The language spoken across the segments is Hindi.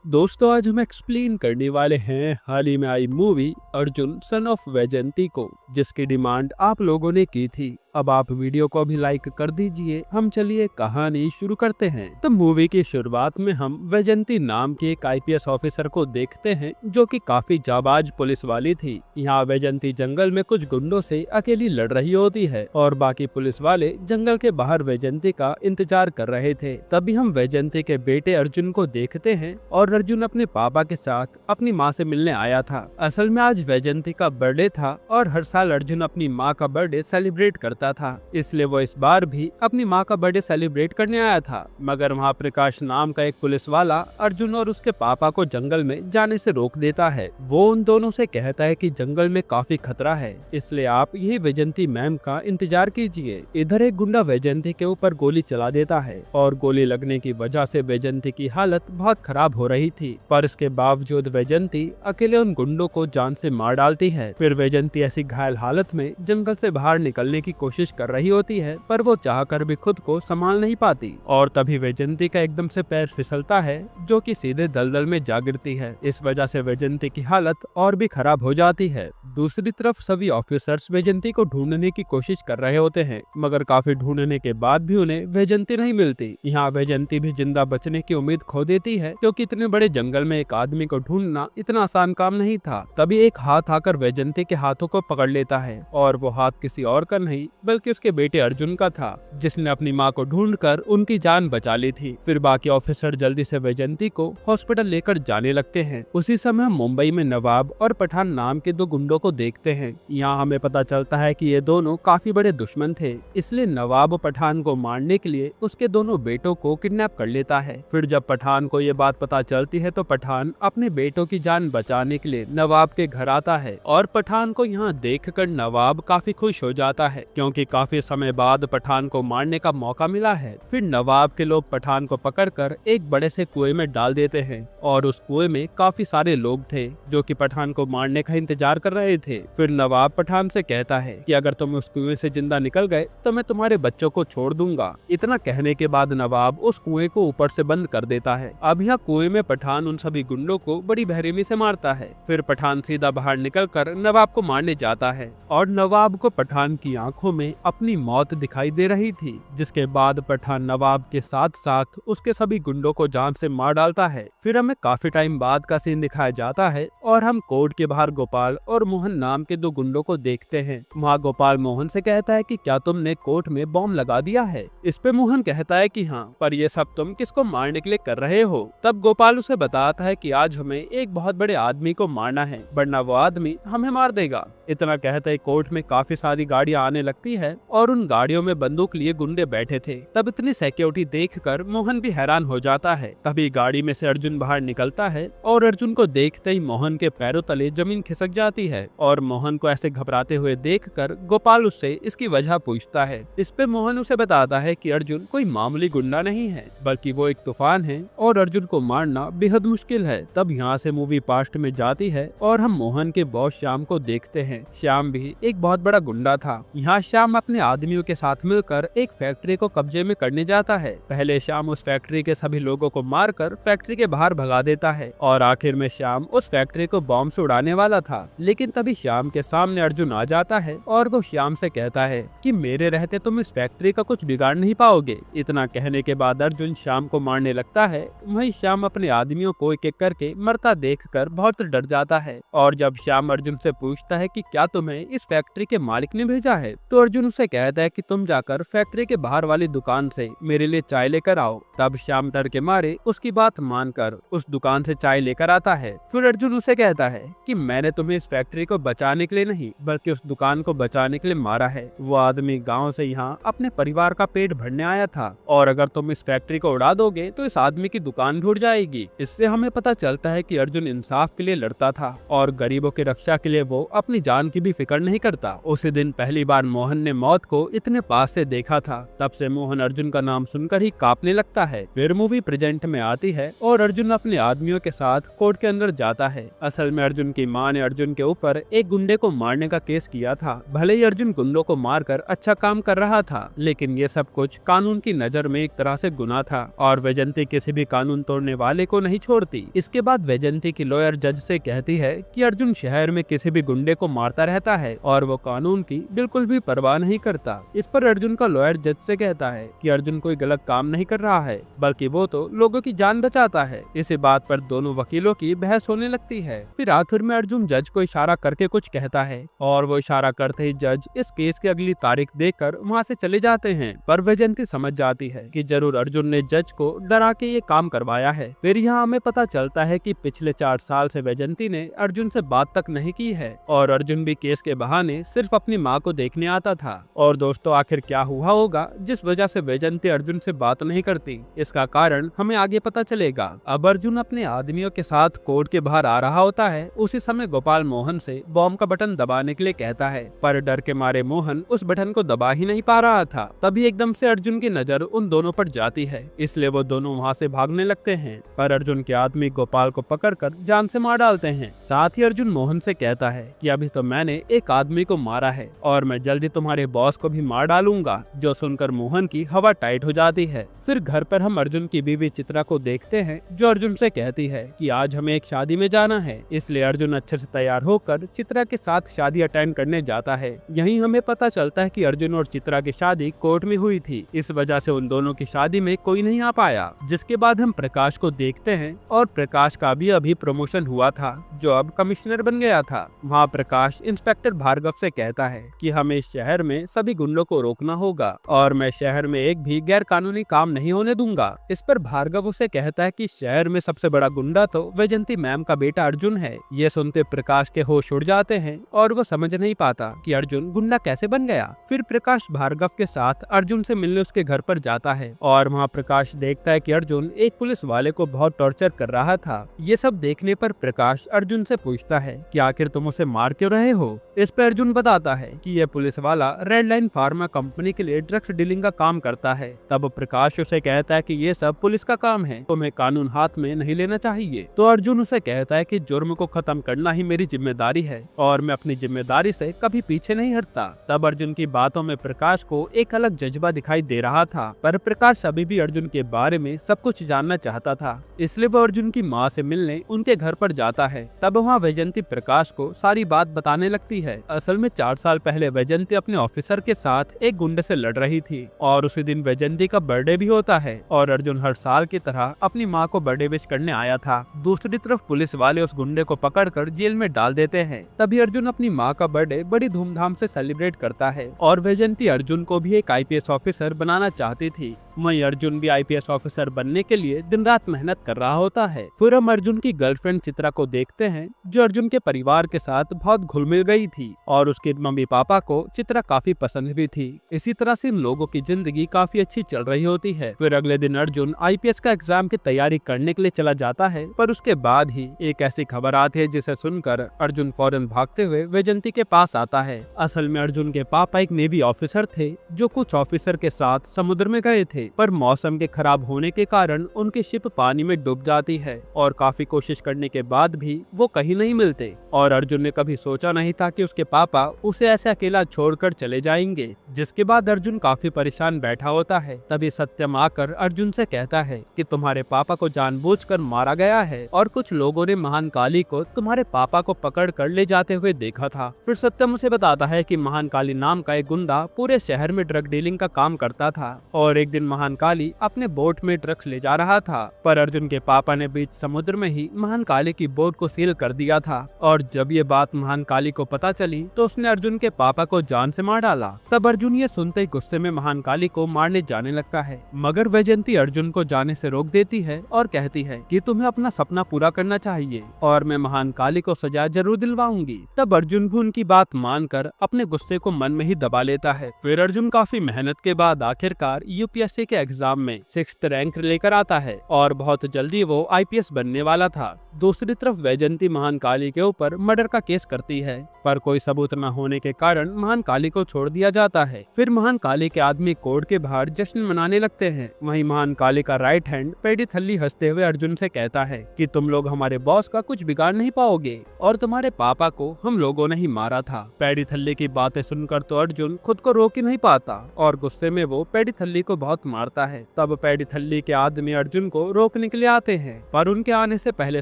दोस्तों, आज हम एक्सप्लेन करने वाले हैं हाल ही में आई movie Arjun son of Vyjayanthi को, जिसकी डिमांड आप लोगों ने की थी। अब आप वीडियो को भी लाइक कर दीजिए। हम चलिए कहानी शुरू करते हैं। तो मूवी की शुरुआत में हम वैजयंती नाम के एक आईपीएस ऑफिसर को देखते हैं, जो कि काफी जाबाज पुलिस वाली थी। यहाँ वैजयंती जंगल में कुछ गुंडों से अकेली लड़ रही होती है और बाकी पुलिस वाले जंगल के बाहर वैजयंती का इंतजार कर रहे थे। तभी हम वैजयंती के बेटे अर्जुन को देखते हैं और अर्जुन अपने पापा के साथ अपनी माँ से मिलने आया था। असल में आज वैजयंती का बर्थडे था और हर साल अर्जुन अपनी माँ का बर्थडे सेलिब्रेट करता था, इसलिए वो इस बार भी अपनी माँ का बर्थडे सेलिब्रेट करने आया था। मगर वहाँ प्रकाश नाम का एक पुलिस वाला अर्जुन और उसके पापा को जंगल में जाने से रोक देता है। वो उन दोनों से कहता है कि जंगल में काफी खतरा है, इसलिए आप यही वैजयंती मैम का इंतजार कीजिए। इधर एक गुंडा वैजयंती के ऊपर गोली चला देता है और गोली लगने की वजह से वैजयंती की हालत बहुत खराब हो रही थी, पर इसके बावजूद वैजयंती अकेले उन गुंडों को जान से मार डालती है। फिर वैजयंती ऐसी घायल हालत में जंगल से बाहर निकलने की कोशिश कर रही होती है, पर वो चाहकर भी खुद को संभाल नहीं पाती और तभी वैजयंती का एकदम से पैर फिसलता है, जो कि सीधे दलदल में जा गिरती है। इस वजह से वैजयंती की हालत और भी खराब हो जाती है। दूसरी तरफ सभी ऑफिसर्स वैजयंती को ढूंढने की कोशिश कर रहे होते हैं, मगर काफी ढूंढने के बाद भी उन्हें वैजयंती नहीं मिलती। यहाँ वैजयंती भी जिंदा बचने की उम्मीद खो देती है, क्योंकि इतने बड़े जंगल में एक आदमी को ढूंढना इतना आसान काम नहीं था। तभी एक हाथ आकर वैजयंती के हाथों को पकड़ लेता है और वो हाथ किसी और का नहीं बल्कि उसके बेटे अर्जुन का था, जिसने अपनी माँ को ढूंढकर उनकी जान बचा ली थी। फिर बाकी ऑफिसर जल्दी से वैजयंती को हॉस्पिटल लेकर जाने लगते हैं। उसी समय हम मुंबई में नवाब और पठान नाम के दो गुंडों को देखते हैं। यहाँ हमें पता चलता है कि ये दोनों काफी बड़े दुश्मन थे, इसलिए नवाब पठान को मारने के लिए उसके दोनों बेटों को किडनैप कर लेता है। फिर जब पठान को ये बात पता चलती है तो पठान अपने बेटों की जान बचाने के लिए नवाब के घर आता है और पठान को यहाँ देखकर नवाब काफी खुश हो जाता है, क्योंकि काफी समय बाद पठान को मारने का मौका मिला है। फिर नवाब के लोग पठान को पकड़कर एक बड़े से कुएं में डाल देते हैं और उस कुएं में काफी सारे लोग थे जो कि पठान को मारने का इंतजार कर रहे थे। फिर नवाब पठान से कहता है कि अगर तुम उस कुएं से जिंदा निकल गए तो मैं तुम्हारे बच्चों को छोड़ दूंगा। इतना कहने के बाद नवाब उस कुएं को ऊपर से बंद कर देता है। अब यहाँ कुएं में पठान उन सभी गुंडों को बड़ी बेरहमी से मारता है। फिर पठान सीधा बाहर निकलकर नवाब को मारने जाता है और नवाब को पठान की आंखों में अपनी मौत दिखाई दे रही थी, जिसके बाद पठान नवाब के साथ साथ उसके सभी गुंडों को जान से मार डालता है। फिर हमें काफी टाइम बाद का सीन दिखाया जाता है और हम कोर्ट के बाहर गोपाल और मोहन नाम के दो गुंडों को देखते हैं। वहाँ गोपाल मोहन से कहता है कि क्या तुमने कोर्ट में बॉम्ब लगा दिया है? इस पे मोहन कहता है कि हाँ, पर ये सब तुम किसको मारने के लिए कर रहे हो? तब गोपाल उसे बताता है कि आज हमें एक बहुत बड़े आदमी को मारना है, वरना वो आदमी हमें मार देगा। इतना कहते ही कोर्ट में काफी सारी गाड़ियां आने लगती है और उन गाड़ियों में बंदूक लिए गुंडे बैठे थे। तब इतनी सिक्योरिटी देखकर मोहन भी हैरान हो जाता है। तभी गाड़ी में से अर्जुन बाहर निकलता है और अर्जुन को देखते ही मोहन के पैरों तले जमीन खिसक जाती है और मोहन को ऐसे घबराते हुए देखकर गोपाल उससे इसकी वजह पूछता है। इस पे मोहन उसे बताता है कि अर्जुन कोई मामूली गुंडा नहीं है, बल्कि वो एक तूफान है और अर्जुन को मारना बेहद मुश्किल है। तब यहाँ से मूवी पास्ट में जाती है और हम मोहन के बॉस श्याम को देखते हैं। श्याम भी एक बहुत बड़ा गुंडा था। यहाँ श्याम अपने आदमियों के साथ मिलकर एक फैक्ट्री को कब्जे में करने जाता है। पहले श्याम उस फैक्ट्री के सभी लोगों को मारकर फैक्ट्री के बाहर भगा देता है और आखिर में श्याम उस फैक्ट्री को बॉम्ब से उड़ाने वाला था, लेकिन तभी श्याम के सामने अर्जुन आ जाता है और वो श्याम से कहता है कि मेरे रहते तुम इस फैक्ट्री का कुछ बिगाड़ नहीं पाओगे। इतना कहने के बाद अर्जुन श्याम को मारने लगता है। वहीं श्याम अपने आदमियों को एक एक करके मरता देखकर बहुत डर जाता है और जब श्याम अर्जुन से पूछता है कि क्या तुम्हें इस फैक्ट्री के मालिक ने भेजा है, तो अर्जुन उसे कहता है कि तुम जाकर फैक्ट्री के बाहर वाली दुकान से मेरे लिए चाय लेकर आओ। तब श्याम डर के मारे उसकी बात मानकर उस दुकान से चाय लेकर आता है। फिर अर्जुन उसे कहता है कि मैंने तुम्हें इस फैक्ट्री को बचाने के लिए नहीं, बल्कि उस दुकान को बचाने के लिए मारा है। वो आदमी गाँव से यहाँ अपने परिवार का पेट भरने आया था और अगर तुम इस फैक्ट्री को उड़ा दोगे तो इस आदमी की दुकान भी उड़ जाएगी। इससे हमें पता चलता है कि अर्जुन इंसाफ के लिए लड़ता था और गरीबों की रक्षा के लिए वो अपनी जान की भी फिक्र नहीं करता। उसी दिन पहली बार मोहन मोहन ने मौत को इतने पास से देखा था। तब से मोहन अर्जुन का नाम सुनकर ही कांपने लगता है। फिर मूवी प्रेजेंट में आती है और अर्जुन अपने आदमियों के साथ कोर्ट के अंदर जाता है। असल में अर्जुन की मां ने अर्जुन के ऊपर एक गुंडे को मारने का केस किया था। भले ही अर्जुन गुंडों को मारकर अच्छा काम कर रहा था, लेकिन ये सब कुछ कानून की नजर में एक तरह से गुनाह था और वैजयंती किसी भी कानून तोड़ने वाले को नहीं छोड़ती। इसके बाद वैजयंती की लॉयर जज से कहती है कि अर्जुन शहर में किसी भी गुंडे को मारता रहता है और वो कानून की बिल्कुल भी परवाह नहीं करता। इस पर अर्जुन का लॉयर जज से कहता है कि अर्जुन कोई गलत काम नहीं कर रहा है, बल्कि वो तो लोगों की जान बचाता है। इसी बात पर दोनों वकीलों की बहस होने लगती है। फिर आखिर में अर्जुन जज को इशारा करके कुछ कहता है और वो इशारा करते ही जज इस केस की अगली तारीख देकर वहाँ से चले जाते हैं। पर वैजयंती समझ जाती है कि जरूर अर्जुन ने जज को डरा के ये काम करवाया है। फिर यहाँ हमें पता चलता है कि पिछले 4 साल से वैजयंती ने अर्जुन से बात तक नहीं की है और अर्जुन भी केस के बहाने सिर्फ अपनी माँ को देखने आता था। और दोस्तों, आखिर क्या हुआ होगा जिस वजह से वैजयंती अर्जुन से बात नहीं करती? इसका कारण हमें आगे पता चलेगा। अब अर्जुन अपने आदमियों के साथ कोर्ट के बाहर आ रहा होता है। उसी समय गोपाल मोहन से बॉम्ब का बटन दबाने के लिए कहता है, पर डर के मारे मोहन उस बटन को दबा ही नहीं पा रहा था। तभी एकदम से अर्जुन की नजर उन दोनों पर जाती है, इसलिए वो दोनों वहाँ से भागने लगते हैं। पर अर्जुन के आदमी गोपाल को पकड़कर जान से मार डालते हैं। साथ ही अर्जुन मोहन से कहता है कि अभी तो मैंने एक आदमी को मारा है और मैं जल्दी तुम्हारे बॉस को भी मार डालूंगा। जो सुनकर मोहन की हवा टाइट हो जाती है। फिर घर पर हम अर्जुन की बीवी चित्रा को देखते हैं, जो अर्जुन से कहती है कि आज हमें एक शादी में जाना है। इसलिए अर्जुन अच्छे से तैयार होकर चित्रा के साथ शादी अटेंड करने जाता है। यहीं हमें पता चलता है कि अर्जुन और चित्रा की शादी कोर्ट में हुई थी। इस वजह से उन दोनों की शादी में कोई नहीं आ पाया। जिसके बाद हम प्रकाश को देखते हैं और प्रकाश का भी अभी प्रमोशन हुआ था, जो अब कमिश्नर बन गया था। वहाँ प्रकाश इंस्पेक्टर भार्गव से कहता है कि हमें शहर में सभी गुंडों को रोकना होगा और मैं शहर में एक भी गैर कानूनी काम नहीं होने दूंगा। इस पर भार्गव उसे कहता है कि शहर में सबसे बड़ा गुंडा तो वैजयंती मैम का बेटा अर्जुन है। ये सुनते प्रकाश के होश उड़ जाते हैं और वो समझ नहीं पाता कि अर्जुन गुंडा कैसे बन गया। फिर प्रकाश भार्गव के साथ अर्जुन से मिलने उसके घर पर जाता है और वहाँ प्रकाश देखता है कि अर्जुन एक पुलिस वाले को बहुत टॉर्चर कर रहा था। ये सब देखने पर प्रकाश अर्जुन से पूछता है कि आखिर तुम उसे मार क्यों रहे हो? इस पर अर्जुन बताता है कि यह पुलिस वाला रेड लाइन फार्मा कंपनी के लिए ड्रग्स डीलिंग का काम करता है। तब प्रकाश उसे कहता है कि ये सब पुलिस का काम है, तुम्हें कानून हाथ में नहीं लेना चाहिए। तो अर्जुन उसे कहता है कि जुर्म को खत्म करना ही मेरी जिम्मेदारी है और मैं अपनी जिम्मेदारी से कभी पीछे नहीं हटता। तब अर्जुन की बातों में प्रकाश को एक अलग जज्बा दिखाई दे रहा था, पर प्रकाश अभी भी अर्जुन के बारे में सब कुछ जानना चाहता था। इसलिए वो अर्जुन की माँ से मिलने उनके घर पर जाता है। तब वहाँ वैजयंती प्रकाश को सारी बात बताने लगती है। असल में 4 साल पहले वैजयंती अपने ऑफिसर के साथ एक गुंडे से लड़ रही थी और उसी दिन वैजयंती का बर्थडे भी होता है और अर्जुन हर साल की तरह अपनी माँ को बर्थडे विश करने आया था। दूसरी तरफ पुलिस वाले उस गुंडे को पकड़कर जेल में डाल देते हैं। तभी अर्जुन अपनी माँ का बर्थडे बड़ी धूमधाम से सेलिब्रेट करता है और वैजयंती अर्जुन को भी एक IPS ऑफिसर बनाना चाहती थी। वहीं अर्जुन भी IPS ऑफिसर बनने के लिए दिन रात मेहनत कर रहा होता है। फिर हम अर्जुन की गर्लफ्रेंड चित्रा को देखते हैं, जो अर्जुन के परिवार के साथ बहुत घुल मिल गई थी और उसके मम्मी पापा को चित्रा काफी पसंद भी थी। इसी तरह से इन लोगों की जिंदगी काफी अच्छी चल रही होती है। फिर अगले दिन अर्जुन IPS का एग्जाम की तैयारी करने के लिए चला जाता है, पर उसके बाद ही एक ऐसी खबर आती है जिसे सुनकर अर्जुन फौरन भागते हुए वैजयंती के पास आता है। असल में अर्जुन के पापा एक नेवी ऑफिसर थे, जो कुछ ऑफिसर के साथ समुद्र में गए थे, पर मौसम के खराब होने के कारण उनकी शिप पानी में डूब जाती है और काफी कोशिश करने के बाद भी वो कहीं नहीं मिलते। और अर्जुन ने कभी सोचा नहीं था कि उसके पापा उसे ऐसे अकेला छोड़कर चले जाएंगे। जिसके बाद अर्जुन काफी परेशान बैठा होता है। तभी सत्यम आकर अर्जुन से कहता है कि तुम्हारे पापा को जानबूझकर मारा गया है और कुछ लोगों ने महान काली को तुम्हारे पापा को पकड़ कर ले जाते हुए देखा था। फिर सत्यम उसे बताता है कि महान काली नाम का एक गुंडा पूरे शहर में ड्रग डीलिंग का काम करता था और एक दिन महान काली अपने बोट में ड्रग्स ले जा रहा था, पर अर्जुन के पापा ने बीच समुद्र में ही महान काली की बोट को सील कर दिया था। और जब ये बात महान काली को पता चली तो उसने अर्जुन के पापा को जान से मार डाला। तब अर्जुन ये सुनते ही गुस्से में महान काली को मारने जाने लगता है, मगर वैजयंती अर्जुन को जाने से रोक देती है और कहती है कि तुम्हें अपना सपना पूरा करना चाहिए और मैं महान काली को सजा जरूर दिलवाऊंगी। तब अर्जुन भी उनकी बात मानकर अपने गुस्से को मन में ही दबा लेता है। फिर अर्जुन काफी मेहनत के बाद आखिरकार UPSC काली के एग्जाम में 6th रैंक लेकर आता है और बहुत जल्दी वो IPS बनने वाला था। दूसरी तरफ वैजयंती महान काली के ऊपर मर्डर का केस करती है, पर कोई सबूत न होने के कारण महान काली को छोड़ दिया जाता है। फिर महान काली के आदमी कोर्ट के बाहर जश्न मनाने लगते हैं। वहीं महान काली का राइट हैंड पेडी थल्ली हंसते हुए अर्जुन से कहता है कि तुम लोग हमारे बॉस का कुछ बिगाड़ नहीं पाओगे और तुम्हारे पापा को हम लोगों ने ही मारा था। पेडी थल्ली की बातें सुनकर तो अर्जुन खुद को रोक ही नहीं पाता और गुस्से में वो पेडी थल्ली को बहुत मारता है। तब पेडी थल्ली के आदमी अर्जुन को रोकने के लिए आते हैं, पर उनके आने से पहले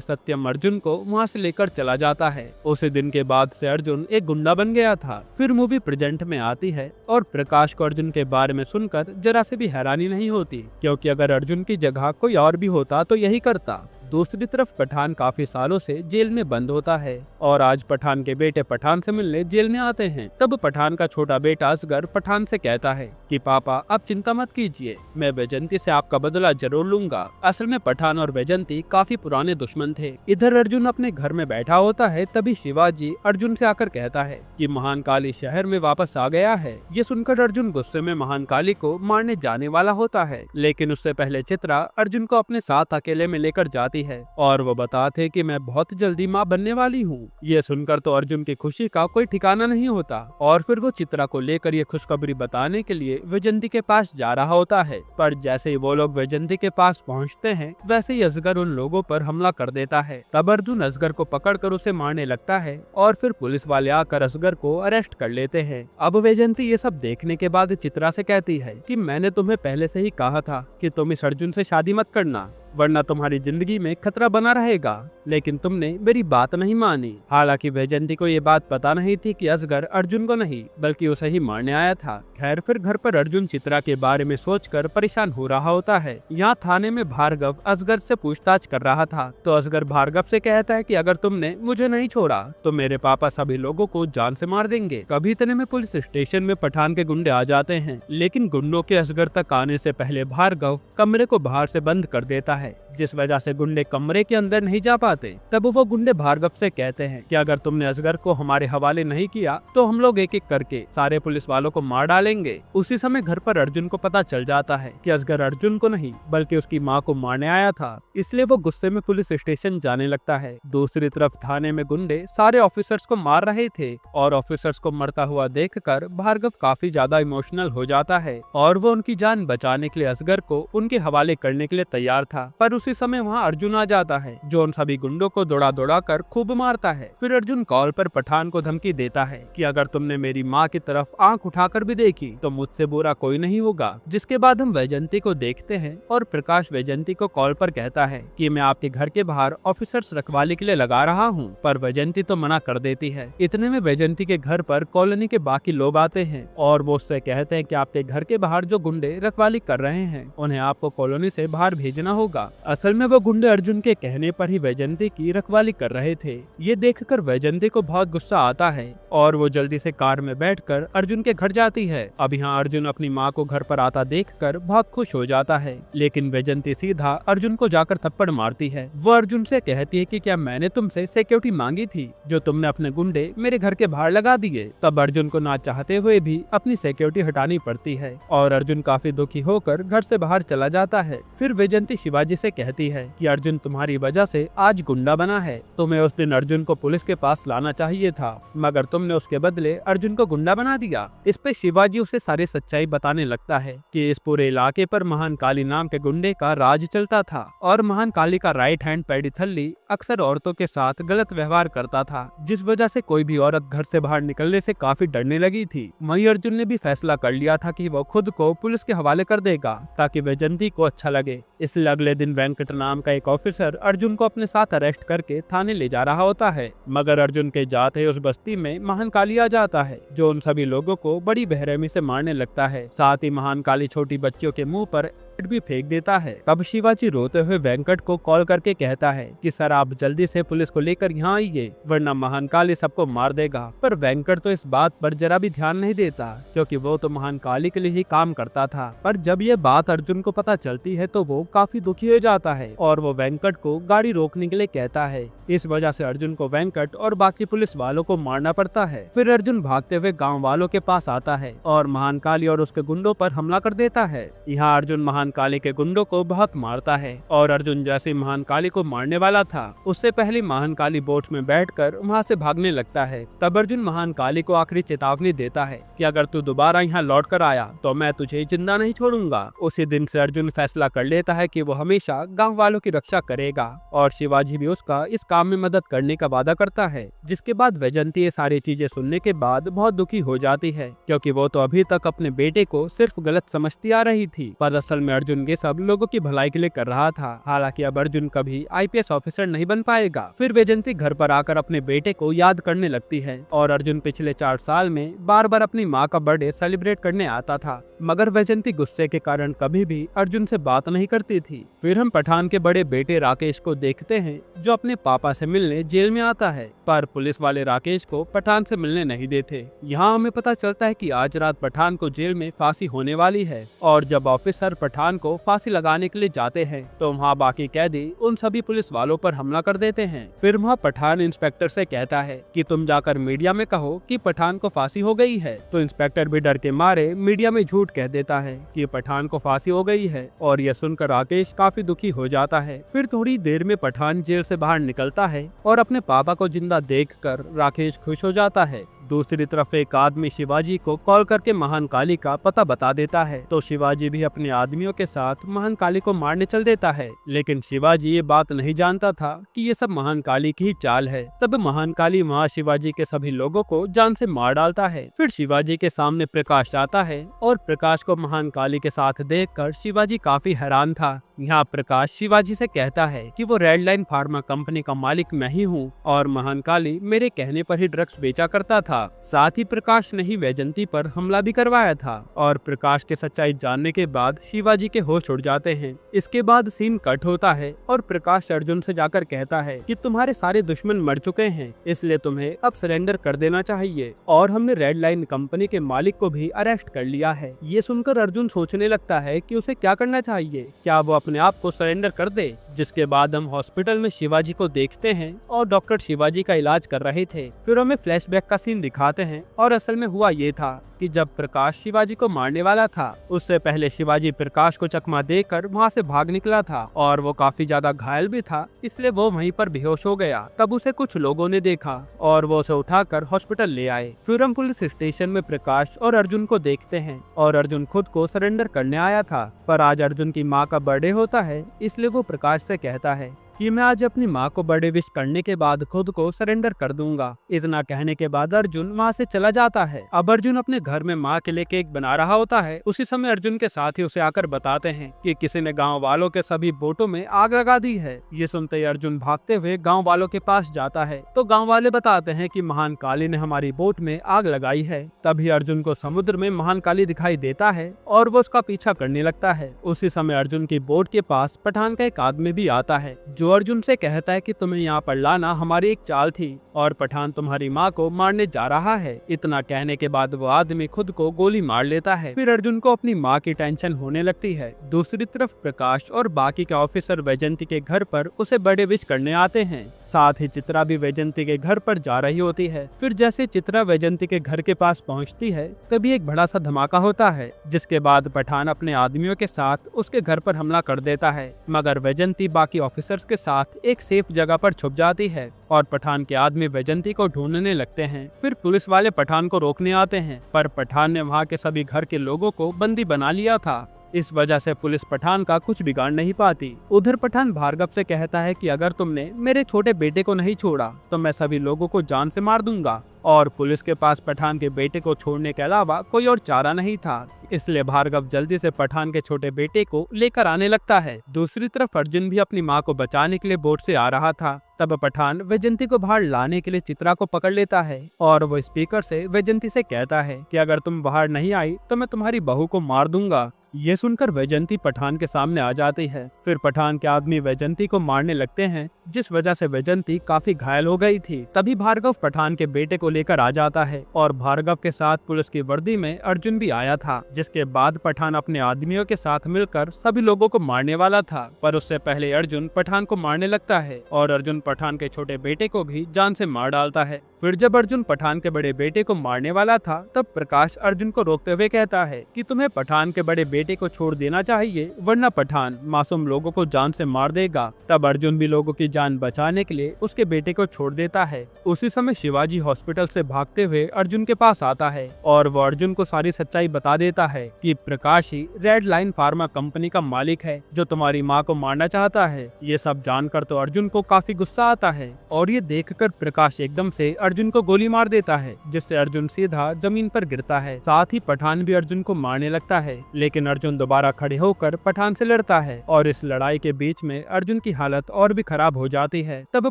सत्यम अर्जुन को वहाँ से लेकर चला जाता है। उसी दिन के बाद से अर्जुन एक गुंडा बन गया था। फिर मूवी प्रेजेंट में आती है और प्रकाश को अर्जुन के बारे में सुनकर जरा से भी हैरानी नहीं होती, क्योंकि अगर अर्जुन की जगह कोई और भी होता तो यही करता। दूसरी तरफ पठान काफी सालों से जेल में बंद होता है और आज पठान के बेटे पठान से मिलने जेल में आते हैं। तब पठान का छोटा बेटा असगर पठान से कहता है कि पापा आप चिंता मत कीजिए, मैं वैजयंती से आपका बदला जरूर लूंगा। असल में पठान और वैजयंती काफी पुराने दुश्मन थे। इधर अर्जुन अपने घर में बैठा होता है, तभी शिवाजी अर्जुन से आकर कहता है कि महान काली शहर में वापस आ गया है। ये सुनकर अर्जुन गुस्से में महान काली को मारने जाने वाला होता है, लेकिन उससे पहले चित्रा अर्जुन को अपने साथ अकेले में लेकर जाती है और वो बताते कि मैं बहुत जल्दी माँ बनने वाली हूँ। ये सुनकर तो अर्जुन की खुशी का कोई ठिकाना नहीं होता और फिर वो चित्रा को लेकर ये खुशखबरी बताने के लिए वैजयंती के पास जा रहा होता है। पर जैसे ही वो लोग वैजयंती के पास पहुँचते हैं, वैसे ही असगर उन लोगों पर हमला कर देता है। तब अर्जुन असगर को पकड़कर उसे मारने लगता है और फिर पुलिस वाले आकर असगर को अरेस्ट कर लेते हैं। अब वैजयंती ये सब देखने के बाद चित्रा से कहती है कि मैंने तुम्हें पहले से ही कहा था कि तुम इस अर्जुन से शादी मत करना, वरना तुम्हारी जिंदगी में खतरा बना रहेगा, लेकिन तुमने मेरी बात नहीं मानी। हालांकि वैजयंती को ये बात पता नहीं थी कि असगर अर्जुन को नहीं बल्कि उसे ही मारने आया था। खैर फिर घर पर अर्जुन चित्रा के बारे में सोचकर परेशान हो रहा होता है। यहाँ थाने में भार्गव असगर से पूछताछ कर रहा था, तो असगर भार्गव से कहता है कि अगर तुमने मुझे नहीं छोड़ा तो मेरे पापा सभी लोगों को जान से मार देंगे। कभी इतने में पुलिस स्टेशन में पठान के गुंडे आ जाते हैं, लेकिन गुंडों के असगर तक आने से पहले भार्गव कमरे को बाहर से बंद कर देता है, जिस वजह से गुंडे कमरे के अंदर नहीं जा पाते। तब वो गुंडे भार्गव से कहते हैं कि अगर तुमने असगर को हमारे हवाले नहीं किया तो हम लोग एक एक करके सारे पुलिस वालों को मार डालेंगे। उसी समय घर पर अर्जुन को पता चल जाता है कि असगर अर्जुन को नहीं बल्कि उसकी माँ को मारने आया था, इसलिए वो गुस्से में पुलिस स्टेशन जाने लगता है। दूसरी तरफ थाने में गुंडे सारे ऑफिसर्स को मार रहे थे और ऑफिसर्स को मरता हुआ देखकर भार्गव काफी ज्यादा इमोशनल हो जाता है और वो उनकी जान बचाने के लिए असगर को उनके हवाले करने के लिए तैयार था। पर उसी समय वहाँ अर्जुन आ जाता है, जो उन सभी गुंडों को दौड़ा दौड़ा कर खूब मारता है। फिर अर्जुन कॉल पर पठान को धमकी देता है कि अगर तुमने मेरी माँ की तरफ आंख उठाकर भी देखी तो मुझसे बुरा कोई नहीं होगा। जिसके बाद हम वैजयंती को देखते हैं और प्रकाश वैजयंती को कॉल पर कहता है कि मैं आपके घर के बाहर ऑफिसर्स रखवाली के लिए लगा रहा हूँ, पर वैजयंती तो मना कर देती है। इतने में वैजयंती के घर पर कॉलोनी के बाकी लोग आते हैं और वो उससे कहते हैं कि आपके घर के बाहर जो गुंडे रखवाली कर रहे हैं उन्हें आपको कॉलोनी से बाहर भेजना होगा। असल में वो गुंडे अर्जुन के कहने पर ही वैजयंती की रखवाली कर रहे थे। ये देखकर वैजयंती को बहुत गुस्सा आता है और वो जल्दी से कार में बैठकर अर्जुन के घर जाती है। अब यहाँ अर्जुन अपनी माँ को घर पर आता देखकर बहुत खुश हो जाता है, लेकिन वैजयंती सीधा अर्जुन को जाकर थप्पड़ मारती है। वो अर्जुन से कहती है कि क्या मैंने तुमसे सिक्योरिटी मांगी थी जो तुमने अपने गुंडे मेरे घर के बाहर लगा दिए। तब अर्जुन को ना चाहते हुए भी अपनी सिक्योरिटी हटानी पड़ती है और अर्जुन काफी दुखी होकर घर से बाहर चला जाता है। फिर वैजयंती शिवाजी से कहती है कि अर्जुन तुम्हारी वजह से आज गुंडा बना है, तुम्हें उस दिन अर्जुन को पुलिस के पास लाना चाहिए था, मगर तुमने उसके बदले अर्जुन को गुंडा बना दिया। इस पे शिवाजी उसे सारी सच्चाई बताने लगता है कि इस पूरे इलाके पर महान काली नाम के गुंडे का राज चलता था और महान काली का राइट हैंड पेडी थल्ली अक्सर औरतों के साथ गलत व्यवहार करता था, जिस वजह से कोई भी औरत घर से बाहर निकलने से काफी डरने लगी थी। वहीं अर्जुन ने भी फैसला कर लिया था कि वो खुद को पुलिस के हवाले कर देगा ताकि वैजयंती को अच्छा लगे। इसलिए अगले दिन वेंकट नाम का एक ऑफिसर अर्जुन को अपने साथ अरेस्ट करके थाने ले जा रहा होता है, मगर अर्जुन के जाते उस बस्ती में महान काली आ जाता है जो उन सभी लोगों को बड़ी बेरहमी से मारने लगता है। साथ ही महान काली छोटी बच्चियों के मुंह पर भी फेंक देता है। तब शिवाजी रोते हुए वेंकट को कॉल करके कहता है कि सर आप जल्दी से पुलिस को लेकर यहाँ आइए वरना महाकाली सबको मार देगा। पर वेंकट तो इस बात पर जरा भी ध्यान नहीं देता क्योंकि वो तो महाकाली के लिए ही काम करता था। पर जब ये बात अर्जुन को पता चलती है तो वो काफी दुखी हो जाता है और वो वेंकट को गाड़ी रोकने के लिए कहता है। इस वजह से अर्जुन को वेंकट और बाकी पुलिस वालों को मारना पड़ता है। फिर अर्जुन भागते हुए गाँव वालों के पास आता है और महाकाली और उसके गुंडों पर हमला कर देता है। यहाँ अर्जुन महाकाली के गुंडों को बहुत मारता है और अर्जुन जैसे महाकाली को मारने वाला था उससे पहले महाकाली बोट में बैठकर वहाँ से भागने लगता है। तब अर्जुन महाकाली को आखिरी चेतावनी देता है कि अगर तू दोबारा यहाँ लौट कर आया तो मैं तुझे जिंदा नहीं छोड़ूंगा। उसी दिन से अर्जुन फैसला कर लेता है कि वो हमेशा गाँव वालों की रक्षा करेगा और शिवाजी भी उसका इस काम में मदद करने का वादा करता है। जिसके बाद वैजंती ये सारी चीजें सुनने के बाद बहुत दुखी हो जाती है क्योंकि वो तो अभी तक अपने बेटे को सिर्फ गलत समझती आ रही थी पर असल में अर्जुन ये सब लोगों की भलाई के लिए कर रहा था। हालांकि अब अर्जुन कभी आईपीएस ऑफिसर नहीं बन पाएगा। फिर वैजंती घर पर आकर अपने बेटे को याद करने लगती है और अर्जुन पिछले 4 साल में बार बार अपनी माँ का बर्थडे सेलिब्रेट करने आता था मगर वैजंती गुस्से के कारण कभी भी अर्जुन से बात नहीं करती थी। फिर हम पठान के बड़े बेटे राकेश को देखते हैं जो अपने पापा से मिलने जेल में आता है पर पुलिस वाले राकेश को पठान से मिलने नहीं देते। यहाँ हमें पता चलता है कि आज रात पठान को जेल में फांसी होने वाली है और जब ऑफिसर पठान को फांसी लगाने के लिए जाते हैं तो वहाँ बाकी कैदी उन सभी पुलिस वालों पर हमला कर देते हैं। फिर वहाँ पठान इंस्पेक्टर से कहता है कि तुम जाकर मीडिया में कहो कि पठान को फांसी हो गई है। तो इंस्पेक्टर भी डर के मारे मीडिया में झूठ कह देता है कि पठान को फांसी हो गई है और यह सुनकर राकेश काफी दुखी हो जाता है। फिर थोड़ी देर में पठान जेल से बाहर निकलता है और अपने पापा को जिंदा देखकर राकेश खुश हो जाता है। दूसरी तरफ एक आदमी शिवाजी को कॉल करके महाकाली का पता बता देता है तो शिवाजी भी अपने आदमियों के साथ महाकाली को मारने चल देता है। लेकिन शिवाजी ये बात नहीं जानता था कि ये सब महाकाली की ही चाल है। तब महाकाली वहाँ शिवाजी के सभी लोगों को जान से मार डालता है। फिर शिवाजी के सामने प्रकाश आता है और प्रकाश को महाकाली के साथ देखकर शिवाजी काफी हैरान था। यहाँ प्रकाश शिवाजी से कहता है कि वो रेड लाइन फार्मा कंपनी का मालिक मैं ही हूँ और महाकाली मेरे कहने पर ही ड्रग्स बेचा करता था। साथ ही प्रकाश ने ही वैजंती पर हमला भी करवाया था और प्रकाश के सच्चाई जानने के बाद शिवाजी के होश उड़ जाते हैं। इसके बाद सीन कट होता है और प्रकाश अर्जुन से जाकर कहता है कि तुम्हारे सारे दुश्मन मर चुके हैं इसलिए तुम्हें अब सरेंडर कर देना चाहिए और हमने रेड लाइन कंपनी के मालिक को भी अरेस्ट कर लिया है। ये सुनकर अर्जुन सोचने लगता है कि उसे क्या करना चाहिए, क्या वो अपने आप को सरेंडर कर दे। जिसके बाद हम हॉस्पिटल में शिवाजी को देखते हैं और डॉक्टर शिवाजी का इलाज कर रहे थे। फिर हमें फ्लैशबैक का सीन दिखाते हैं और असल में हुआ ये था कि जब प्रकाश शिवाजी को मारने वाला था उससे पहले शिवाजी प्रकाश को चकमा देकर वहाँ से भाग निकला था और वो काफी ज्यादा घायल भी था इसलिए वो वहीं पर बेहोश हो गया। तब उसे कुछ लोगों ने देखा और वो उसे उठाकर हॉस्पिटल ले आए। फिर हम पुलिस स्टेशन में प्रकाश और अर्जुन को देखते हैं और अर्जुन खुद को सरेंडर करने आया था पर आज अर्जुन की माँ का बर्थडे होता है इसलिए वो प्रकाश से कहता है कि मैं आज अपनी माँ को बर्थडे विश करने के बाद खुद को सरेंडर कर दूंगा। इतना कहने के बाद अर्जुन वहाँ से चला जाता है। अब अर्जुन अपने घर में माँ के लिए केक बना रहा होता है। उसी समय अर्जुन के साथी उसे आकर बताते हैं कि किसी ने गांव वालों के सभी बोटों में आग लगा दी है। ये सुनते ही अर्जुन भागते हुए गाँव वालों के पास जाता है तो गाँव वाले बताते हैं कि महाकाली ने हमारी बोट में आग लगाई है। तभी अर्जुन को समुद्र में महाकाली दिखाई देता है और वो उसका पीछा करने लगता है। उसी समय अर्जुन की बोट के पास पठान का एक आदमी भी आता है जो अर्जुन से कहता है कि तुम्हें यहाँ पर लाना हमारी एक चाल थी और पठान तुम्हारी माँ को मारने जा रहा है। इतना कहने के बाद वो आदमी खुद को गोली मार लेता है। फिर अर्जुन को अपनी माँ की टेंशन होने लगती है। दूसरी तरफ प्रकाश और बाकी के ऑफिसर वैजंती के घर पर उसे बर्थडे विश करने आते हैं। साथ ही चित्रा भी वैजंती के घर पर जा रही होती है। फिर जैसे चित्रा वैजंती के घर के पास पहुंचती है तभी एक बड़ा सा धमाका होता है जिसके बाद पठान अपने आदमियों के साथ उसके घर पर हमला कर देता है मगर वैजंती बाकी ऑफिसर्स के साथ एक सेफ जगह पर छुप जाती है और पठान के आदमी वैजंती को ढूंढने लगते हैं। फिर पुलिस वाले पठान को रोकने आते हैं पर पठान ने वहाँ के सभी घर के लोगों को बंदी बना लिया था। इस वजह से पुलिस पठान का कुछ बिगाड़ नहीं पाती। उधर पठान भार्गव से कहता है कि अगर तुमने मेरे छोटे बेटे को नहीं छोड़ा तो मैं सभी लोगों को जान से मार दूंगा और पुलिस के पास पठान के बेटे को छोड़ने के अलावा कोई और चारा नहीं था। इसलिए भार्गव जल्दी से पठान के छोटे बेटे को लेकर आने लगता है। दूसरी तरफ अर्जुन भी अपनी माँ को बचाने के लिए बोट से आ रहा था। तब पठान वैजंती को बाहर लाने के लिए चित्रा को पकड़ लेता है और वो स्पीकर से वैजंती से कहता है कि अगर तुम बाहर नहीं आई तो मैं तुम्हारी बहू को मार दूंगा। ये सुनकर वैजयंती पठान के सामने आ जाती है। फिर पठान के आदमी वैजयंती को मारने लगते हैं, जिस वजह से वैजयंती काफी घायल हो गई थी। तभी भार्गव पठान के बेटे को लेकर आ जाता है और भार्गव के साथ पुलिस की वर्दी में अर्जुन भी आया था। जिसके बाद पठान अपने आदमियों के साथ मिलकर सभी लोगों को मारने वाला था, पर उससे पहले अर्जुन पठान को मारने लगता है और अर्जुन पठान के छोटे बेटे को भी जान से मार डालता है। फिर जब अर्जुन पठान के बड़े बेटे को मारने वाला था, तब प्रकाश अर्जुन को रोकते हुए कहता है कि तुम्हें पठान के बड़े बेटे को छोड़ देना चाहिए, वरना पठान मासूम लोगों को जान से मार देगा। तब अर्जुन भी लोगों की जान बचाने के लिए उसके बेटे को छोड़ देता है। उसी समय शिवाजी हॉस्पिटल से भागते हुए अर्जुन के पास आता है और वो अर्जुन को सारी सच्चाई बता देता है कि प्रकाश ही रेड लाइन फार्मा कंपनी का मालिक है, जो तुम्हारी माँ को मारना चाहता है। ये सब जानकर तो अर्जुन को काफी गुस्सा आता है और ये देखकर प्रकाश एकदम से अर्जुन को गोली मार देता है, जिससे अर्जुन सीधा जमीन पर गिरता है। साथ ही पठान भी अर्जुन को मारने लगता है, लेकिन अर्जुन दोबारा खड़े होकर पठान से लड़ता है और इस लड़ाई के बीच में अर्जुन की हालत और भी खराब हो जाती है। तब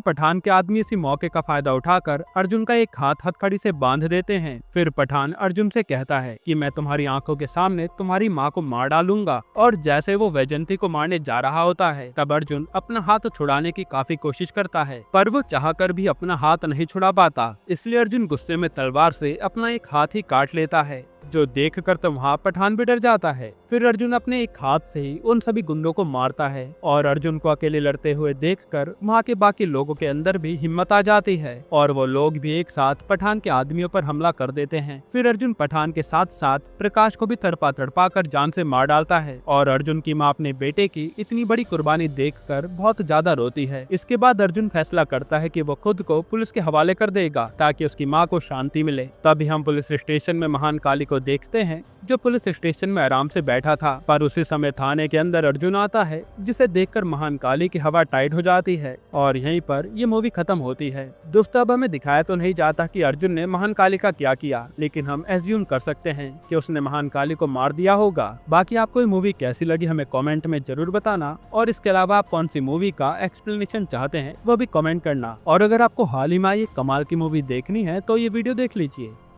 पठान के आदमी इसी मौके का फायदा उठाकर अर्जुन का एक हाथ हथकड़ी से बांध देते हैं। फिर पठान अर्जुन से कहता है कि मैं तुम्हारी आंखों के सामने तुम्हारी माँ को मार डालूंगा। और जैसे वो वैजयंती को मारने जा रहा होता है, तब अर्जुन अपना हाथ छुड़ाने की काफी कोशिश करता है, पर वो चाहकर भी अपना हाथ नहीं छुड़ा पाता। इसलिए अर्जुन गुस्से में तलवार से अपना एक हाथ ही काट लेता है, जो देखकर तो वहाँ पठान भी डर जाता है। फिर अर्जुन अपने एक हाथ से ही उन सभी गुंडों को मारता है और अर्जुन को अकेले लड़ते हुए देखकर वहाँ के बाकी लोगों के अंदर भी हिम्मत आ जाती है और वो लोग भी एक साथ पठान के आदमियों पर हमला कर देते हैं। फिर अर्जुन पठान के साथ साथ प्रकाश को भी तड़पा तड़पा कर जान से मार डालता है और अर्जुन की माँ अपने बेटे की इतनी बड़ी कुर्बानी देखकर बहुत ज्यादा रोती है। इसके बाद अर्जुन फैसला करता है कि वो खुद को पुलिस के हवाले कर देगा ताकि उसकी माँ को शांति मिले। तभी हम पुलिस स्टेशन में महान काली को देखते हैं, जो पुलिस स्टेशन में आराम से बैठा था। पर उसी समय थाने के अंदर अर्जुन आता है, जिसे देखकर महान काली की हवा टाइट हो जाती है और यहीं पर ये मूवी खत्म होती है। दोस्तों, अब हमें दिखाया तो नहीं जाता कि अर्जुन ने महान काली का क्या किया, लेकिन हम एज्यूम कर सकते हैं कि उसने महान काली को मार दिया होगा। बाकी आपको ये मूवी कैसी लगी हमें कमेंट में जरूर बताना, और इसके अलावा आप कौन सी मूवी का एक्सप्लेनेशन चाहते हैं वो भी कमेंट करना। और अगर आपको हाल ही में ये कमाल की मूवी देखनी है तो ये वीडियो देख लीजिए।